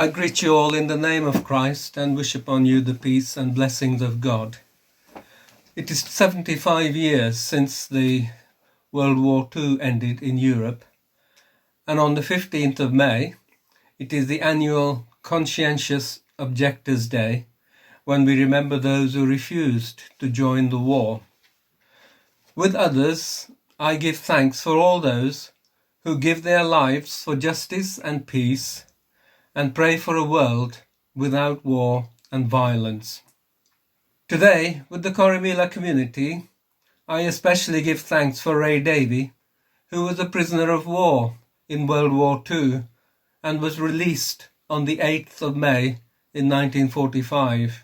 I greet you all in the name of Christ and wish upon you the peace and blessings of God. It is 75 years since the World War II ended in Europe, and on the 15th of May, it is the annual Conscientious Objectors Day, when we remember those who refused to join the war. With others, I give thanks for all those who give their lives for justice and peace, and pray for a world without war and violence. Today, with the Croí community, I especially give thanks for Ray Davey, who was a prisoner of war in World War II and was released on the 8th of May in 1945.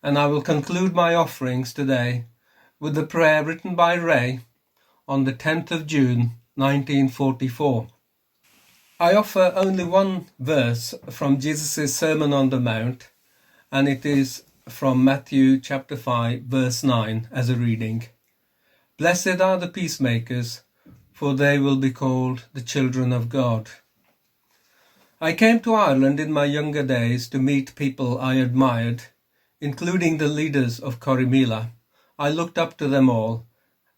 And I will conclude my offerings today with the prayer written by Ray on the 10th of June 1944. I offer only one verse from Jesus' Sermon on the Mount, and it is from Matthew chapter 5 verse 9 as a reading. Blessed are the peacemakers, for they will be called the children of God. I came to Ireland in my younger days to meet people I admired, including the leaders of Croí. I looked up to them all,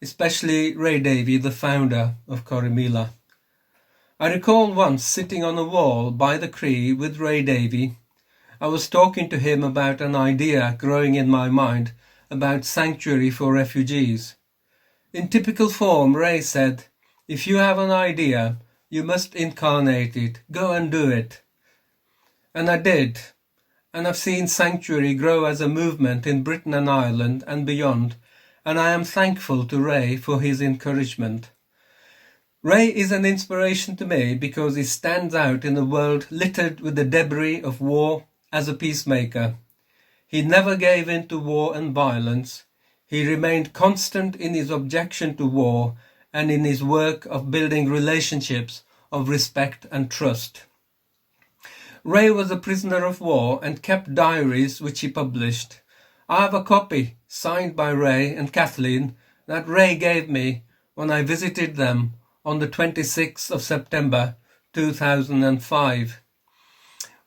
especially Ray Davey, the founder of Croí. I recall once sitting on a wall by the Croí with Ray Davey. I was talking to him about an idea growing in my mind about sanctuary for refugees. In typical form, Ray said, "If you have an idea, you must incarnate it. Go and do it." And I did. And I've seen sanctuary grow as a movement in Britain and Ireland and beyond, and I am thankful to Ray for his encouragement. Ray is an inspiration to me because he stands out in a world littered with the debris of war as a peacemaker. He never gave in to war and violence. He remained constant in his objection to war and in his work of building relationships of respect and trust. Ray was a prisoner of war and kept diaries which he published. I have a copy signed by Ray and Kathleen that Ray gave me when I visited them on the 26th of September 2005.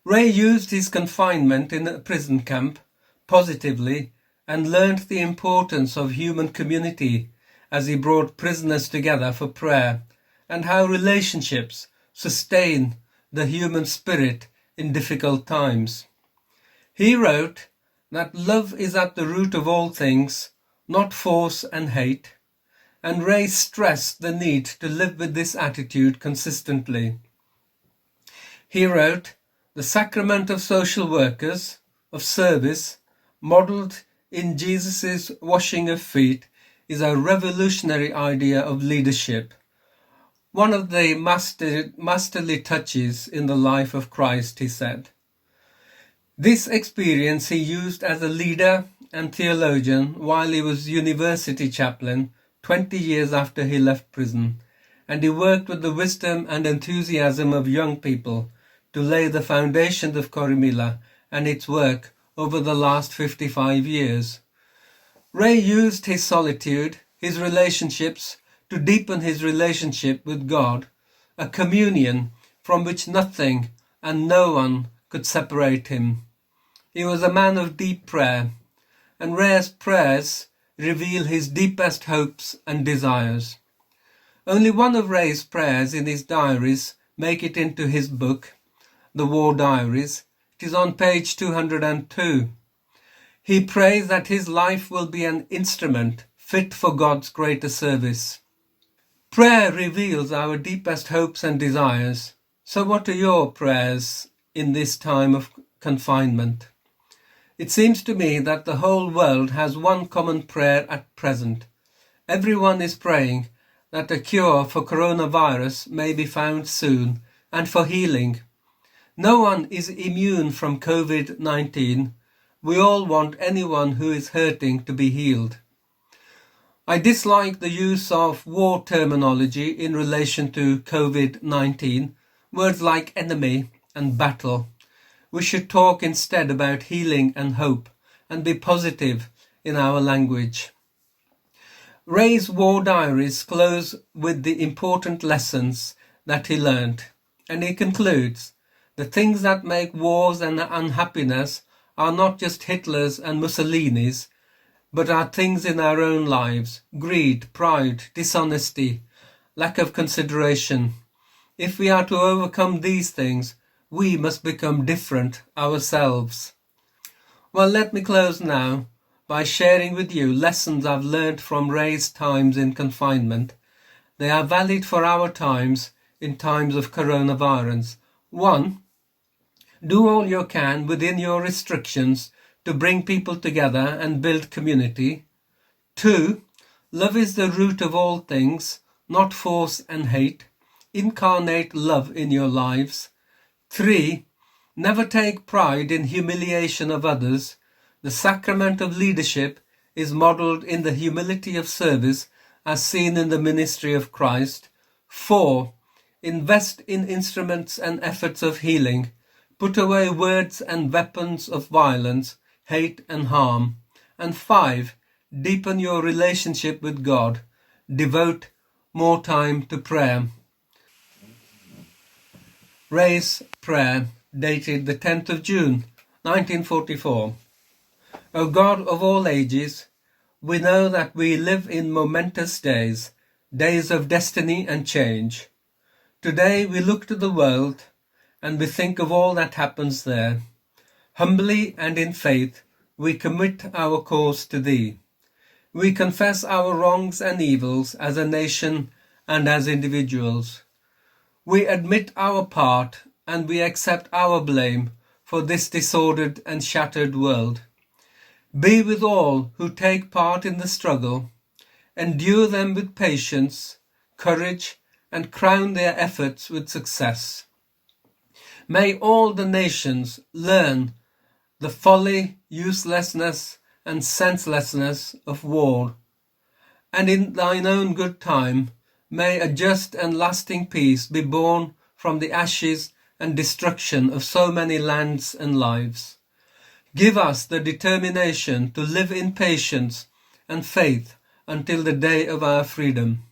Ray used his confinement in a prison camp positively and learned the importance of human community as he brought prisoners together for prayer and how relationships sustain the human spirit in difficult times. He wrote that love is at the root of all things, not force and hate, and Ray stressed the need to live with this attitude consistently. He wrote, "The sacrament of social workers, of service, modelled in Jesus' washing of feet, is a revolutionary idea of leadership, one of the masterly touches in the life of Christ," he said. This experience he used as a leader and theologian while he was university chaplain 20 years after he left prison, and he worked with the wisdom and enthusiasm of young people to lay the foundations of Croí and its work over the last 55 years. Ray used his solitude, his relationships, to deepen his relationship with God, a communion from which nothing and no one could separate him. He was a man of deep prayer, and Ray's prayers reveal his deepest hopes and desires. Only one of Ray's prayers in his diaries make it into his book, The War Diaries. It is on page 202. He prays that his life will be an instrument fit for God's greater service. Prayer reveals our deepest hopes and desires. So what are your prayers in this time of confinement? It seems to me that the whole world has one common prayer at present. Everyone is praying that a cure for coronavirus may be found soon and for healing. No one is immune from COVID-19. We all want anyone who is hurting to be healed. I dislike the use of war terminology in relation to COVID-19, words like enemy and battle. We should talk instead about healing and hope and be positive in our language. Ray's war diaries close with the important lessons that he learned, and he concludes, The things that make wars and unhappiness are not just Hitler's and Mussolini's, but are things in our own lives: greed, pride, dishonesty, lack of consideration. If we are to overcome these things, we must become different ourselves. Well, let me close now by sharing with you lessons I've learned from Ray's times in confinement. They are valid for our times in times of coronavirus. 1. Do all you can within your restrictions to bring people together and build community. 2. Love is the root of all things, not force and hate. Incarnate love in your lives. 3. Never take pride in humiliation of others. The sacrament of leadership is modelled in the humility of service as seen in the ministry of Christ. 4. Invest in instruments and efforts of healing. Put away words and weapons of violence, hate and harm. And 5. Deepen your relationship with God. Devote more time to prayer. Ray's prayer, dated the 10th of June, 1944. O God of all ages, we know that we live in momentous days, days of destiny and change. Today we look to the world and we think of all that happens there. Humbly and in faith we commit our cause to Thee. We confess our wrongs and evils as a nation and as individuals. We admit our part and we accept our blame for this disordered and shattered world. Be with all who take part in the struggle. Endure them with patience, courage, and crown their efforts with success. May all the nations learn the folly, uselessness, and senselessness of war. And in Thine own good time, may a just and lasting peace be born from the ashes and destruction of so many lands and lives. Give us the determination to live in patience and faith until the day of our freedom.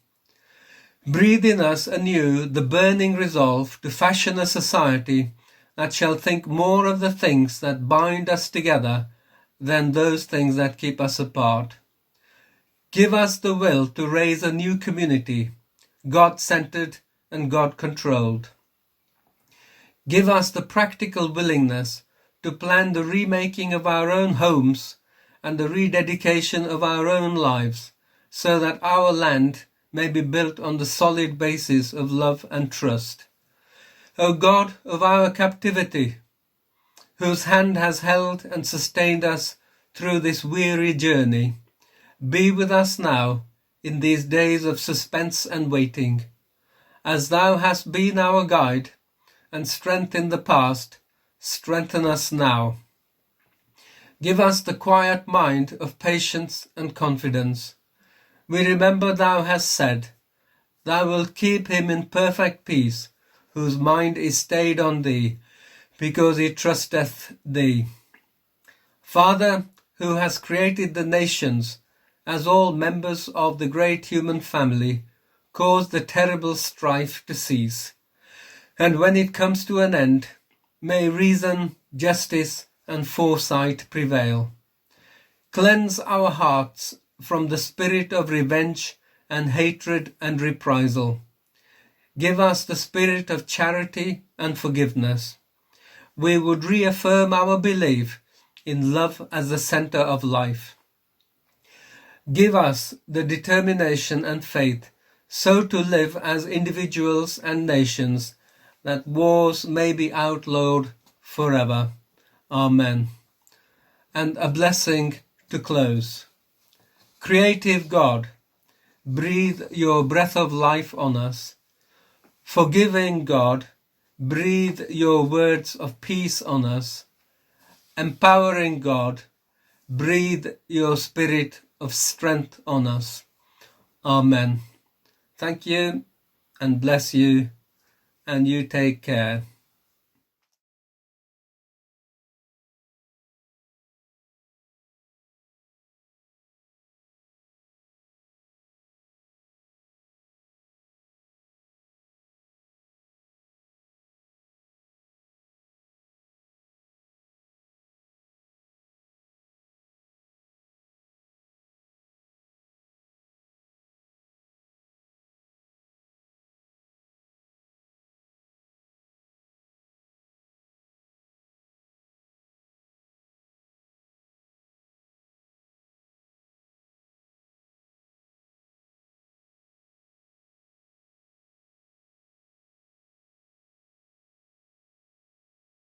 Breathe in us anew the burning resolve to fashion a society that shall think more of the things that bind us together than those things that keep us apart. Give us the will to raise a new community, God-centered and God-controlled. Give us the practical willingness to plan the remaking of our own homes and the rededication of our own lives, so that our land may be built on the solid basis of love and trust. O God of our captivity, whose hand has held and sustained us through this weary journey, be with us now in these days of suspense and waiting. As Thou hast been our guide and strength in the past, strengthen us now. Give us the quiet mind of patience and confidence. We remember Thou hast said, Thou wilt keep him in perfect peace, whose mind is stayed on Thee, because he trusteth Thee. Father, who has created the nations, as all members of the great human family, cause the terrible strife to cease. And when it comes to an end, may reason, justice, and foresight prevail. Cleanse our hearts from the spirit of revenge and hatred and reprisal. Give us the spirit of charity and forgiveness. We would reaffirm our belief in love as the center of life. Give us the determination and faith so to live as individuals and nations that wars may be outlawed forever. Amen. And a blessing to close. Creative God, breathe your breath of life on us. Forgiving God, breathe your words of peace on us. Empowering God, breathe your spirit of strength on us. Amen. Thank you and bless you, and you take care.